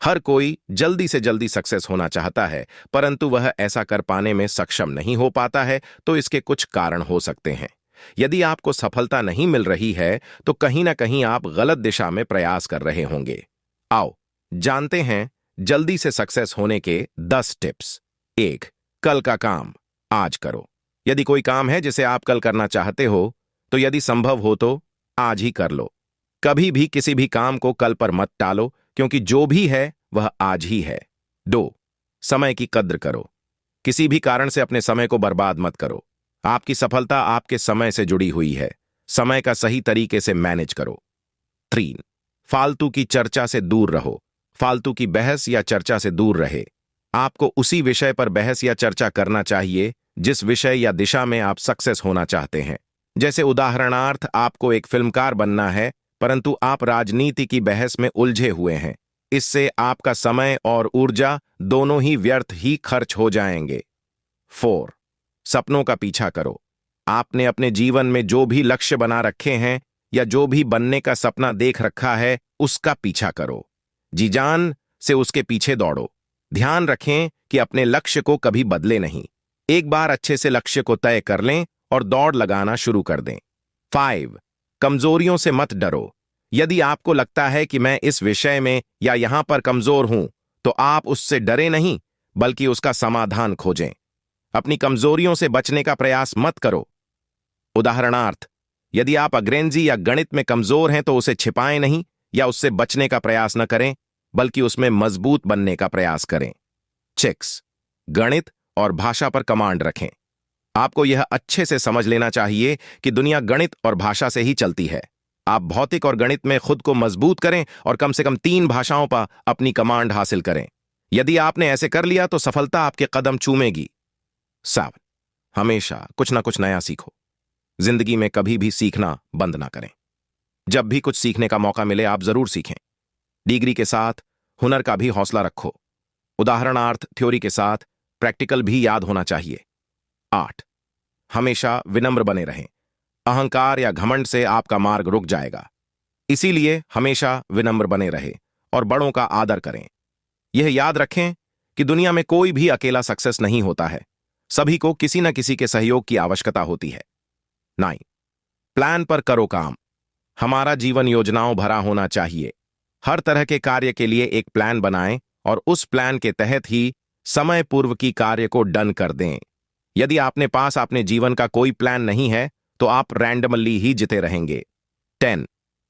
हर कोई जल्दी से जल्दी सक्सेस होना चाहता है, परंतु वह ऐसा कर पाने में सक्षम नहीं हो पाता है। तो इसके कुछ कारण हो सकते हैं। यदि आपको सफलता नहीं मिल रही है, तो कहीं ना कहीं आप गलत दिशा में प्रयास कर रहे होंगे। आओ जानते हैं जल्दी से सक्सेस होने के 10 टिप्स। 1. कल का काम आज करो। यदि कोई काम है जिसे आप कल करना चाहते हो, तो यदि संभव हो तो आज ही कर लो। कभी भी किसी भी काम को कल पर मत टालो, क्योंकि जो भी है वह आज ही है। 2. समय की कद्र करो। किसी भी कारण से अपने समय को बर्बाद मत करो। आपकी सफलता आपके समय से जुड़ी हुई है। समय का सही तरीके से मैनेज करो। 3. फालतू की चर्चा से दूर रहो। फालतू की बहस या चर्चा से दूर रहे। आपको उसी विषय पर बहस या चर्चा करना चाहिए जिस विषय या दिशा में आप सक्सेस होना चाहते हैं। जैसे उदाहरणार्थ, आपको एक फिल्मकार बनना है, परंतु आप राजनीति की बहस में उलझे हुए हैं। इससे आपका समय और ऊर्जा दोनों ही व्यर्थ ही खर्च हो जाएंगे। 4. सपनों का पीछा करो। आपने अपने जीवन में जो भी लक्ष्य बना रखे हैं या जो भी बनने का सपना देख रखा है, उसका पीछा करो। जी जान से उसके पीछे दौड़ो। ध्यान रखें कि अपने लक्ष्य को कभी बदले नहीं। एक बार अच्छे से लक्ष्य को तय कर लें और दौड़ लगाना शुरू कर दें। 5. कमजोरियों से मत डरो। यदि आपको लगता है कि मैं इस विषय में या यहां पर कमजोर हूं, तो आप उससे डरे नहीं, बल्कि उसका समाधान खोजें। अपनी कमजोरियों से बचने का प्रयास मत करो। उदाहरणार्थ, यदि आप अंग्रेजी या गणित में कमजोर हैं, तो उसे छिपाएं नहीं या उससे बचने का प्रयास न करें, बल्कि उसमें मजबूत बनने का प्रयास करें। 6. गणित और भाषा पर कमांड रखें। आपको यह अच्छे से समझ लेना चाहिए कि दुनिया गणित और भाषा से ही चलती है। आप भौतिक और गणित में खुद को मजबूत करें और कम से कम 3 भाषाओं पर अपनी कमांड हासिल करें। यदि आपने ऐसे कर लिया, तो सफलता आपके कदम चूमेगी। 7. हमेशा कुछ ना कुछ नया सीखो। जिंदगी में कभी भी सीखना बंद ना करें। जब भी कुछ सीखने का मौका मिले, आप जरूर सीखें। डिग्री के साथ हुनर का भी हौसला रखो। उदाहरणार्थ, थ्योरी के साथ प्रैक्टिकल भी याद होना चाहिए। 8. हमेशा विनम्र बने रहें। अहंकार या घमंड से आपका मार्ग रुक जाएगा। इसीलिए हमेशा विनम्र बने रहे और बड़ों का आदर करें। यह याद रखें कि दुनिया में कोई भी अकेला सक्सेस नहीं होता है। सभी को किसी न किसी के सहयोग की आवश्यकता होती है। 9. प्लान पर करो काम। हमारा जीवन योजनाओं भरा होना चाहिए। हर तरह के कार्य के लिए एक प्लान बनाएं और उस प्लान के तहत ही समय पूर्व की कार्य को डन कर दें। यदि आपने पास अपने जीवन का कोई प्लान नहीं है, तो आप रैंडमली ही जीते रहेंगे। 10.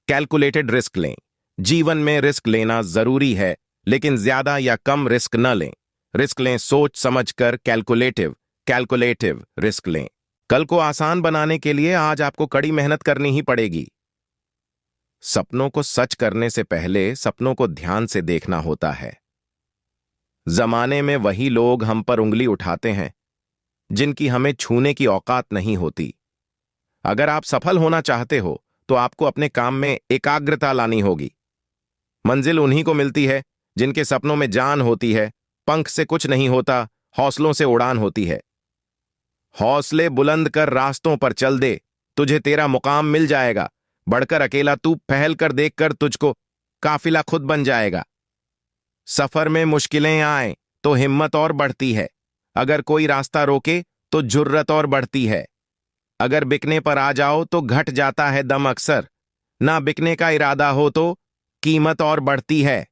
कैलकुलेटेड रिस्क लें। जीवन में रिस्क लेना जरूरी है, लेकिन ज्यादा या कम रिस्क न लें। रिस्क लें सोच समझकर। कैलकुलेटिव रिस्क लें। कल को आसान बनाने के लिए आज आपको कड़ी मेहनत करनी ही पड़ेगी। सपनों को सच करने से पहले सपनों को ध्यान से देखना होता है। जमाने में वही लोग हम पर उंगली उठाते हैं जिनकी हमें छूने की औकात नहीं होती। अगर आप सफल होना चाहते हो, तो आपको अपने काम में एकाग्रता लानी होगी। मंजिल उन्हीं को मिलती है जिनके सपनों में जान होती है। पंख से कुछ नहीं होता, हौसलों से उड़ान होती है। हौसले बुलंद कर रास्तों पर चल दे, तुझे तेरा मुकाम मिल जाएगा। बढ़कर अकेला तू पहल कर देखकर तुझको काफिला खुद बन जाएगा। सफर में मुश्किलें आए तो हिम्मत और बढ़ती है। अगर कोई रास्ता रोके तो जुर्रत और बढ़ती है। अगर बिकने पर आ जाओ तो घट जाता है दम अक्सर। ना बिकने का इरादा हो तो कीमत और बढ़ती है।